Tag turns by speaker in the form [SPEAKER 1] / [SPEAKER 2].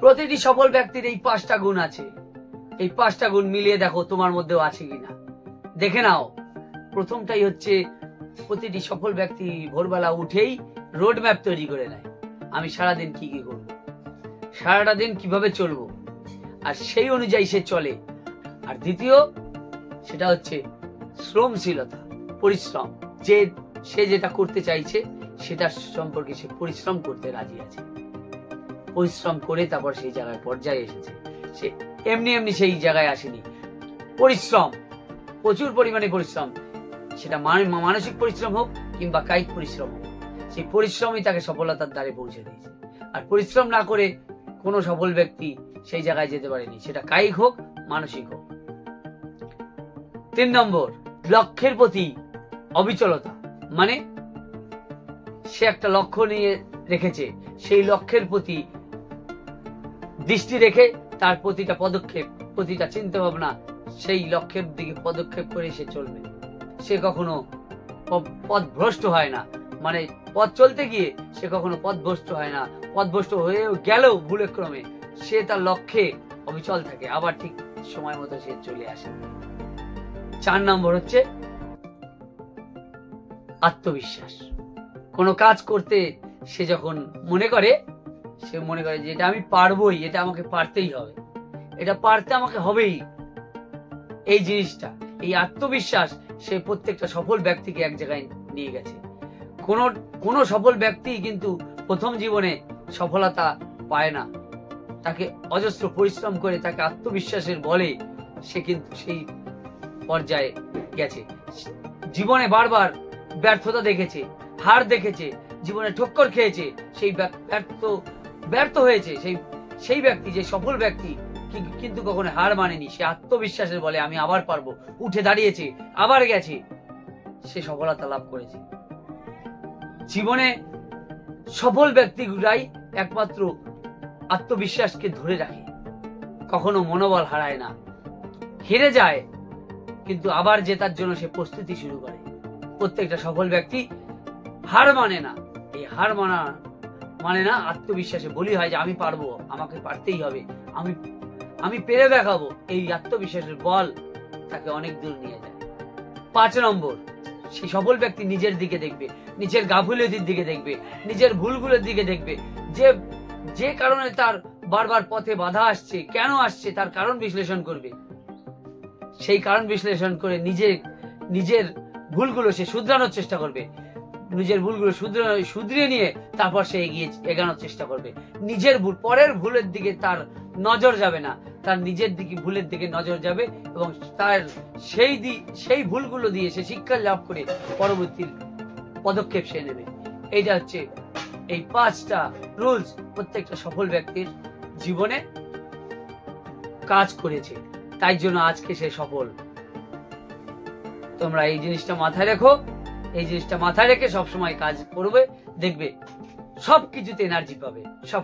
[SPEAKER 1] প্রতিটি সফল ব্যক্তির এই 5টা গুণ আছে। এই 5টা গুণ মিলিয়ে দেখো তোমার মধ্যেও আছে কিনা, দেখে নাও। প্রথমটাই হচ্ছে প্রতিটি সফল ব্যক্তি ভোরবেলা উঠেই রোড ম্যাপ তৈরি করে নেয়, আমি সারাদিন কি কি করবো, সারাটা দিন কিভাবে চলবো, আর সেই অনুযায়ী সে চলে। আর দ্বিতীয় সেটা হচ্ছে শ্রমশীলতা, পরিশ্রম। সে যেটা করতে চাইছে সেটা সম্পর্কে সে পরিশ্রম করতে রাজি আছে, পরিশ্রম করে তারপর সেই জায়গায় পর্যায়ে এসেছে। সে এমনি এমনি সেই জায়গায় আসেনি, পরিশ্রম, প্রচুর পরিমাণে পরিশ্রম, সেটা মানসিক পরিশ্রম হোক কিংবা কায়িক পরিশ্রম হোক, সেই পরিশ্রমই তাকে সফলতার দ্বারে পৌঁছে দিয়েছে। আর পরিশ্রম না করে কোনো সফল ব্যক্তি সেই জায়গায় যেতে পারেনি, সেটা কায়িক হোক মানসিক হোক। 3 নম্বর, লক্ষ্যের প্রতি অবিচলতা। মানে সে একটা লক্ষ্য নিয়ে রেখেছে, সেই লক্ষ্যের প্রতি দৃষ্টি রেখে তার প্রতিটা পদক্ষেপ, প্রতিটা চিন্তা ভাবনা সেই লক্ষ্যের দিকে পদক্ষেপ করে সে চলবে। সে কখনো পথভ্রষ্ট হয় না, মানে পথ চলতে গিয়ে সে কখনো পথভ্রষ্ট হয় না, পথভ্রষ্ট হয়ে গেলেও ভুলে ক্রমে সে তার লক্ষ্যে অবিচল থাকে, আবার ঠিক সময় মতো সে চলে আসে। 4 নম্বর হচ্ছে আত্মবিশ্বাস। কোনো কাজ করতে সে যখন মনে করে যে এটা আমি পারবোই, এটা আমাকে পারতেই হবে, এটা পারতে আমাকে হবেই, এই জিনিসটা, এই আত্মবিশ্বাস সে প্রত্যেকটা সফল ব্যক্তিকে এক জায়গায় নিয়ে গেছে। কোন সফল ব্যক্তি কিন্তু প্রথম জীবনে সফলতা পায় না, তাকে অজস্র পরিশ্রম করে, তাকে আত্মবিশ্বাসের বলে সে কিন্তু সেই পর্যায়ে গেছে। জীবনে বারবার ব্যর্থতা দেখেছে, হার দেখেছে, জীবনে ঠক্কর খেয়েছে, সেই ব্যর্থ হয়েছে সেই ব্যক্তি, যে সফল ব্যক্তি কিন্তু কখনো হার মানেনি, সে আত্মবিশ্বাসের বলে আমি আবার পারবো, উঠে দাঁড়িয়েছে, আবার গেছে, সে সফলতা লাভ করেছে। জীবনে সফল ব্যক্তিগুলাই একমাত্র আত্মবিশ্বাসকে ধরে রাখে, কখনো মনোবল হারায় না, হেরে যায় কিন্তু আবার জেতার জন্য সে প্রস্তুতি শুরু করে। প্রত্যেকটা সফল ব্যক্তি হার মানে না, এই হার মানে না আত্মবিশ্বাসে বলি হয় যে আমি পারবো, আমাকে পারতেই হবে, আমি পেরে দেখাবো, এই আত্মবিশ্বাসের বল তাকে অনেক দূর নিয়ে যায়। 5 নম্বর, সেই সফল ব্যক্তি নিজের দিকে দেখবে, নিজের গাফিলতির দিকে দেখবে, নিজের ভুলগুলোর দিকে দেখবে, যে কারণে তার বারবার পথে বাধা আসছে, কেন আসছে তার কারণ বিশ্লেষণ করবে। সেই কারণ বিশ্লেষণ করে নিজের ভুলগুলো সে শুধরানোর চেষ্টা করবে, নিজের ভুলগুলো শুধরিয়ে নিয়ে তারপর সে এগানোর চেষ্টা করবে। নিজের ভুল, পরের ভুলের দিকে তার নজর যাবে না, তার নিজের ভুলের দিকে নজর যাবে এবং তার সেই ভুলগুলো দিয়ে সে শিক্ষা লাভ করে পরবর্তী পদক্ষেপ সে নেবে। এইটা হচ্ছে এই 5টা রুলস প্রত্যেকটা সফল ব্যক্তির জীবনে কাজ করেছে, তাই জন্য আজকে সে সফল। তোমরা এই জিনিসটা মাথায় রেখো, এই জিনিসটা মাথায় রেখে সবসময় কাজ করবে, দেখবে সবকিছুতে এনার্জি পাবে, সব